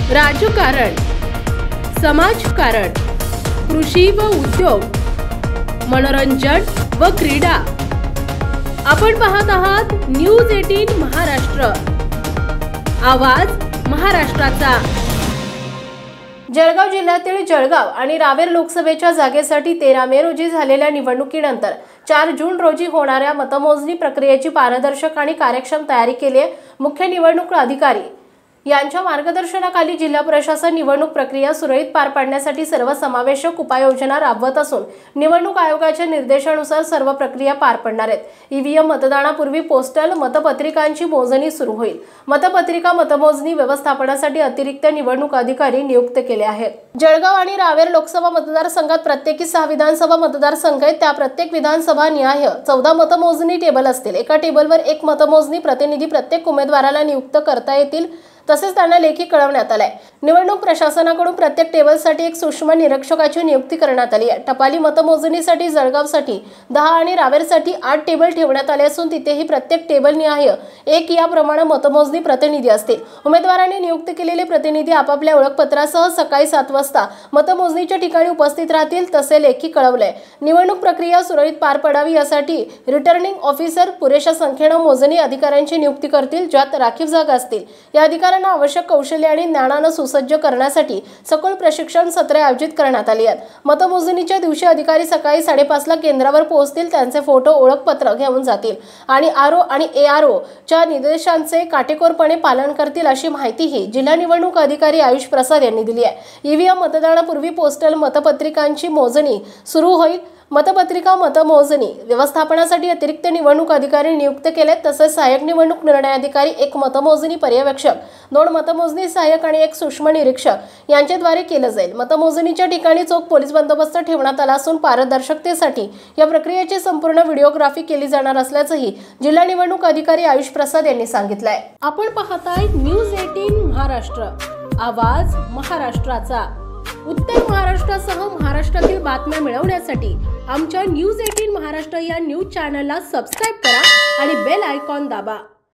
राजकारण, समाजकारण, कृषी व उद्योग, मनोरंजन व क्रीडा। आपण पाहत आहात न्यूज 18 महाराष्ट्र, आवाज महाराष्ट्राचा। जळगाव जिल्ह्यातील जळगाव आणि रावेर लोकसभेच्या जागेसाठी 13 मे रोजी झालेल्या निवडणुकीनंतर 4 जून रोजी होणाऱ्या मतमोजणी प्रक्रियेची पारदर्शक आणि कार्यक्षम तयारी केली आहे। मुख्य निवडणूक अधिकारी यांच्या मार्गदर्शनाखाली जिल्हा प्रशासन निवडणूक प्रक्रिया सुरळीत पार पाडण्यासाठी सर्वसमावेशक उपाययोजना राबवत असून निवडणूक आयोगाच्या निर्देशानुसार सर्व प्रक्रिया पार पडणार आहेत। ईव्हीएम मतदानापूर्वी पोस्टल मतपत्रिकांची मोजणी सुरू होईल। मतपत्रिका मतमोजणी व्यवस्थापनासाठी अतिरिक्त निवडणूक अधिकारी नियुक्त केले आहेत। जळगाव आणि रावेर लोकसभा मतदारसंघात प्रत्येकी 6 विधानसभा मतदारसंघ आहेत। त्या प्रत्येक विधानसभा निहाय 14 मतमोजणी टेबल असतील। एका टेबलवर एक मतमोजणी प्रतिनिधी प्रत्येक उमेदवाराला नियुक्त करता येतील, तसेच त्यांना लेखी कळवण्यात आले। निवडणूक प्रशासनाकडून प्रत्येक टेबलसाठी एक सूक्ष्म निरीक्षकाची नियुक्ती करण्यात आली आहे। टपाली मतमोजणीसाठी जळगावसाठी 10 आणि रावेरसाठी 8 टेबल ठेवण्यात आले असून तिथेही प्रत्येक टेबल निहाय एक याप्रमाणे मतमोजणी प्रतिनिधी असतील। उमेदवारांनी नियुक्त केलेले प्रतिनिधी आपापल्या ओळखपत्रासह सकाळी 7 वाजता मतमोजणीच्या ठिकाणी उपस्थित राहतील, तसे लेखी कळवले। निवडणूक प्रक्रिया सुरळीत पार पडावी यासाठी रिटर्निंग ऑफिसर पुरेशा संख्येने मोजणी अधिकाऱ्यांची नियुक्ती करतील, ज्यात राखीव जागा असतील। या अधिकाऱ्यांना आवश्यक कौशल्य आणि ज्ञानाने सुसज्ज करण्यासाठी सखोल प्रशिक्षण सत्रे आयोजित करण्यात आली आहेत। मतमोजणीच्या दिवशी अधिकारी सकाळी 5:30 ला केंद्रावर पोहोचतील, त्यांचे फोटो ओळखपत्र घेऊन जातील आणि आरओ आणि एआरओ च्या निर्देशांचे काटेकोरपणे पालन करतील, अशी माहितीही जिल्हा निवडणूक अधिकारी आयुष प्रसाद यांनी दिली आहे। ईव्हीएम मतदानापूर्वी पोस्टल मतपत्रिकांची मोजणी सुरू होईल। मतपत्रिका मतमोजणी व्यवस्थापनासाठी अतिरिक्त निवडणूक अधिकारी नियुक्त केले, तसेच सहाय्यक निवडणूक निर्णय अधिकारी, एक मतमोजणी पर्यवेक्षक, 2 मतमोजणी सहाय्यक आणि एक सूक्ष्म निरीक्षक यांच्याद्वारे केले जाईल। मतमोजणीच्या ठिकाणी चोख पोलीस बंदोबस्त ठेवण्यात आला असून पारदर्शकतेसाठी या प्रक्रियेची संपूर्ण व्हिडिओग्राफी केली जाणार असल्याचंही जिल्हा निवडणूक अधिकारी आयुष प्रसाद यांनी सांगितलंय। आपण पाहताय न्यूज 18 महाराष्ट्र, आवाज महाराष्ट्राचा। उत्तर महाराष्ट्रासह महाराष्ट्रातील बातम्या मिळवण्यासाठी आमच्या न्यूज 18 महाराष्ट्र या न्यूज चॅनलला सबस्क्राइब करा आणि बेल आयकॉन दाबा।